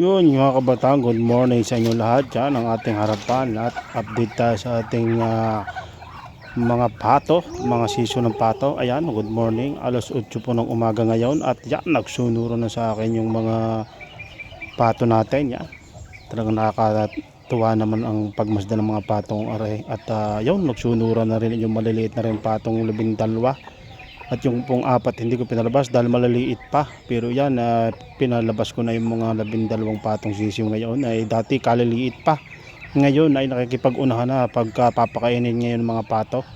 Yun mga kabataan, good morning sa inyo lahat. Yan ang ating harapan at update tayo sa ating mga pato, mga season ng pato. Ayan, good morning, alas 8 po ng umaga ngayon. At yan, nagsunuro na sa akin yung mga pato natin. Yan, talagang nakakatuwa naman ang pagmasdan ng mga patong aray. At yun, nagsunuro na rin yung maliliit na rin patong 12. At yung pong apat hindi ko pinalabas dahil maliliit pa. Pero yan, pinalabas ko na yung mga 12 patong sisiw ngayon. Ay dati kaliliit pa. Ngayon ay nakikipag-unahan na pagkapapakainin ngayon ng mga pato.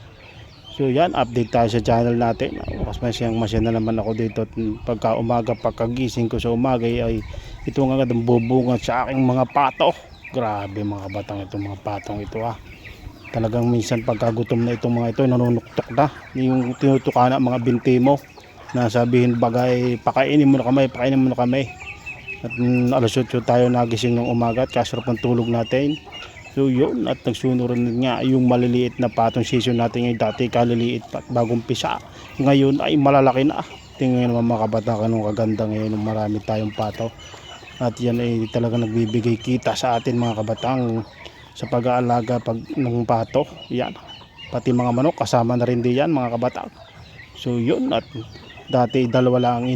So yan, update tayo sa channel natin. Mas masya na naman ako dito. Pagka umaga, pagkagising ko sa umaga ay ito nga agad ang bubungat sa aking mga pato. Grabe mga batang itong mga patong ito Talagang minsan pagkagutom na itong mga ito, nanunuktok na. Yung tinutuka na mga binti mo. Na sabihin bagay, pakainin mo na kami, pakainin mo na kami. At alas 8 tayo nagising ng umaga at kasarap ng tulog natin. So yun, at nagsunod nga yung maliliit na patong season natin ngayon. Dati kaliliit pa at bagong pisa. Ngayon ay malalaki na. Tingnan naman mga kabata kanong kaganda ngayon. Marami tayong pato. At yan ay talagang nagbibigay kita sa atin mga kabatang sa pag-aalaga ng pato. Yan, pati mga manok kasama na rin din yan mga kabatang. So yun, at dati dalawa lang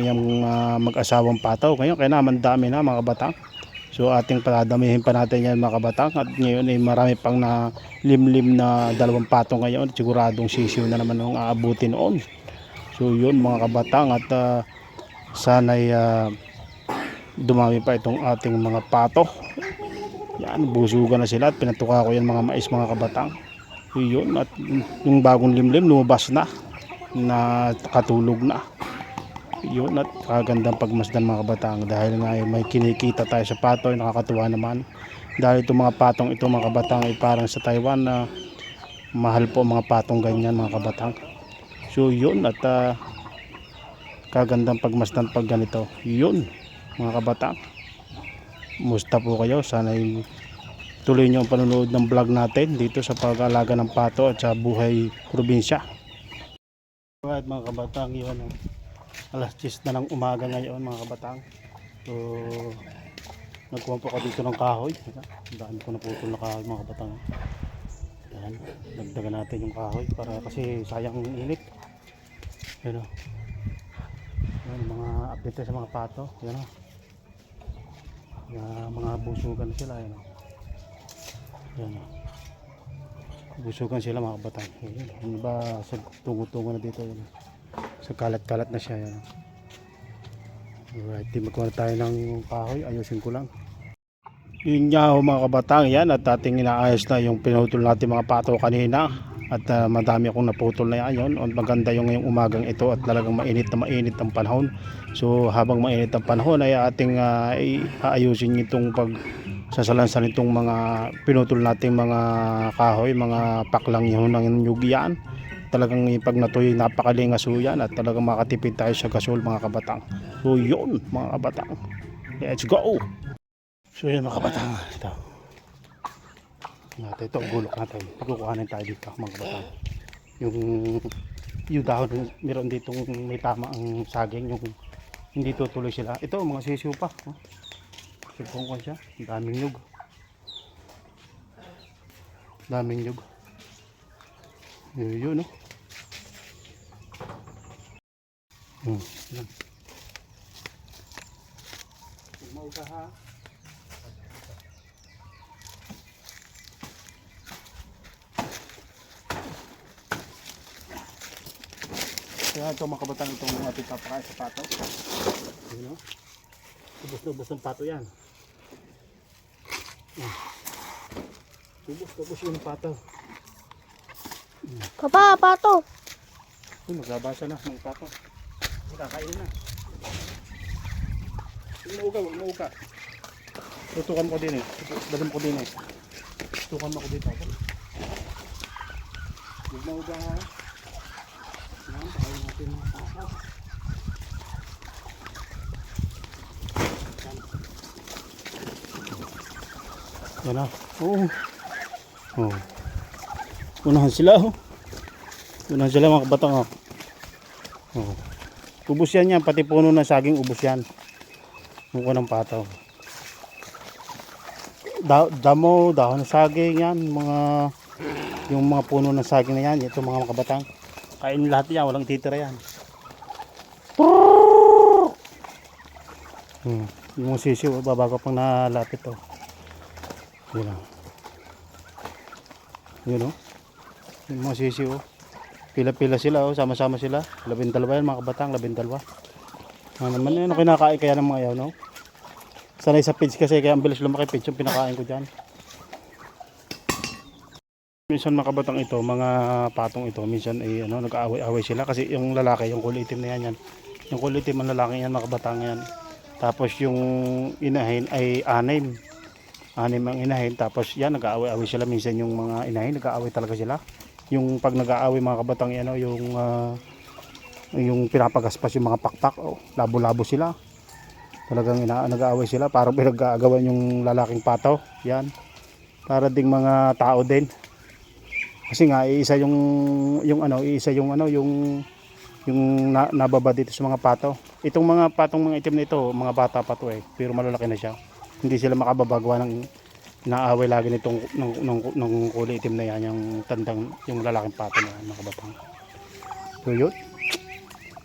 yung mag-asawang pato. Ngayon kaya naman dami na mga kabatang. So ating padadamihin pa natin yan mga kabatang. At ngayon ay marami pang na limlim na 2 pato ngayon. Siguradong sisiw na naman ang aabutin noon. So yun mga kabatang, at sana'y dumami pa itong ating mga pato. Yan, busugan na sila at pinatuka ko yan mga mais mga kabatang. Yun, at yung bagong limlim lumabas na katulog na. Yun, at kagandang pagmasdan mga kabatang dahil nga may kinikita tayo sa pato. Nakakatuwa naman dahil itong mga patong ito mga kabatang ay parang sa Taiwan na mahal po mga patong ganyan mga kabatang. So yun, at kagandang pagmasdan pag ganito. Yun mga kabatang, musta po kayo? Sana tuloy nyo ang panonood ng vlog natin dito sa pag-aalaga ng pato at sa buhay probinsya. Alright mga kabatang, yun alas 10 na ng umaga ngayon mga kabatang. So nagkuha po ako dito ng kahoy. Daan ko naputol na kahoy mga kabatang. Yan, dagdagan natin yung kahoy para kasi sayang init. Yan o, mga update sa mga pato. Yan o, mga busugan sila. Yan o, yan o, busugan sila mga kabatang. Yan ba, sa tungo-tungo na dito. Yan, sa kalat-kalat na siya. Yan. Alright, magkuha tayo ng kahoy. Ayusin ko lang. Yun nga mga kabatang, yan, at ating inaayos na yung pinutol natin mga pato kanina. At madami akong naputol na yan. Yun, maganda yung ngayong umagang ito at talagang mainit na mainit ang panahon. So habang mainit ang panahon ay ating aayusin itong pagsasalansan itong mga pinutol nating mga kahoy, mga paklang yun ng nyug yan. Talagang pag natuloy napakalingas yan at talagang makatipid tayo sa gasol mga kabatang. So yun mga kabatang, let's go. So yun mga kabatang, ito gulok natin, kukuhanin tayo dito mga kabatang. Yung dahon, meron ditong may tama ang saging, yung hindi tutuloy sila. Ito mga sisiw pa, sipong ko siya, daming nyug, yun no. Yan. Mauga ha. Kaya ito mga kabatang, itong ating papakain sa pato. Yun o, ubos ng pato yan. Ubos yung pato. Papa, pato. Magbabasa na ng pato. Kakain na. Huwag mauga. Tutukan ko din Dalam ko din Tutukan mo ko dito. Huwag mauga ha. Yan, pakain natin ng pato. Yan na. Unahan sila Unahan sila mga kabatang Ubos yan, pati puno ng saging ubos yan. Muko ng pato. Damo, dahon ng saging yan, yung mga puno ng saging na yan, ito mga makabatang. Kain lahat yan, walang titira yan. Yung sisiw, babago pang nalapit to. Yun o. Yun o. Yung mga sisiw o. Pila-pila sila o, sama-sama sila. 12 yan mga kabatang, 12. Ano naman yun, kinakain kaya ng mga yaw no? Sanay sa page kasi kaya ang bilis lumaki page yung pinakain ko dyan. Minsan mga kabatang ito, mga patong ito, minsan ay nag-aaway-aaway sila kasi yung lalaki, yung kulay itim na yan. Yung kulay itim ang lalaki yan mga kabatang yan. Tapos yung inahin ay anim ang inahin, tapos yan nag-aaway-aaway sila. Minsan yung mga inahin nag-aaway talaga sila. Yung pag nag-aaway mga kabatang yan, yung pinapagaspas yung mga pakpak, labo-labo sila. Talagang nag-aaway sila, parang pinag-aagawan yung lalaking pataw. Yan. Para ding mga tao din. Kasi nga iisa yung nababa dito sa mga pato. Itong mga patong mga itim na ito, mga bata pa to pero malalaki na siya. Hindi sila makababagawa ng naaway lagi nitong ng kulay itim na yan, yung lalaking pato na yan, mga kabatang. So yun.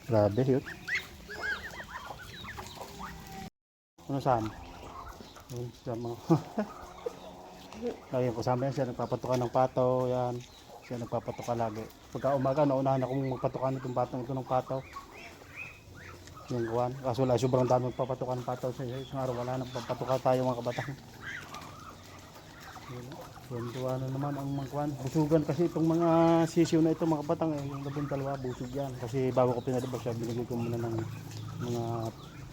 Grabe yun. Ano saan? Yun, sa mga ayun, kasama yan siya, nagpapatukan ng pato, yan. Siya nagpapatuka lagi. Pagka umaga, naunahan akong magpatukan itong patong ito ng pato. Yan, kuhan. Kaso wala, sobrang dami magpapatukan ng pato. Isang araw wala nang papatuka tayo mga kabatang. Tuwa na naman ang mga kuhan. Busugan kasi itong mga sisiw na ito mga kabatang. Yung 12, busog yan. Kasi bago ko pinalabas siya, binigay ko muna ng mga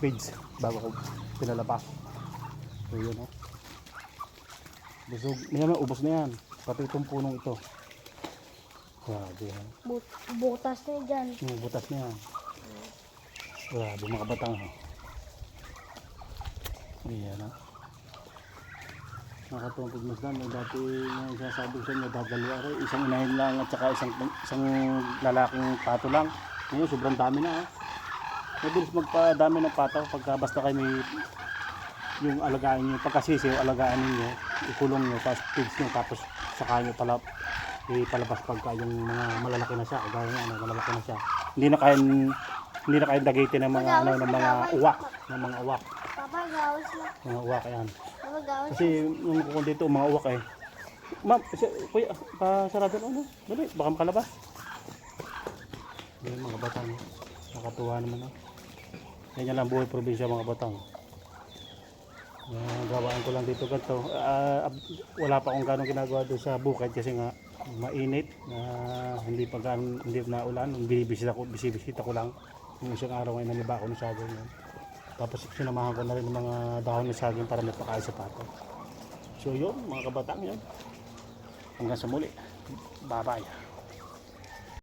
feeds bago ko pinalabas. So yun o. Busog. Yan, ubos na yan. Pati itong punong ito. Grabe yan. Butas na dyan. Butas na yan. Grabe mga kabatang. Ayan ha. Nakatuwang pagmasdan. Dati yung sasabi ko sa inyo, dadalwa rin. Isang inahin lang at saka isang lalaking pato lang. Ngayon sobrang dami na ha. Mabilis magpadami ng pato pagka basta kayo may yung alagaan nyo, pagkasisiw, alagaan ninyo, ikulong nyo, tapos pigs nyo, tapos saka nyo ipalabas pagka yung mga malalaki na siya, kagaya nga, malalaki na siya. Hindi na kayo dagitin ng mga uwak, Papa, gawas na. Mga uwak yan. Papa, gawas. Kasi yung kung dito, mga uwak Ma'am, kuya, pasarado na dali, baka makalabas. Yan mga batang, nakatuwa naman Ganyan lang buhay probinsya mga batang. Gawaan ko lang dito ganito. Wala pa akong ganong ginagawa doon sa bukid kasi nga mainit, hindi na ulan. Bisibisita ko lang yung isang araw ngayon, naniba ako ng saging yun. Tapos sinamahan ko na rin ng mga dahon ng saging para may pakain sa pato. So yun mga kabatang yun, hanggang sa muli, bye bye.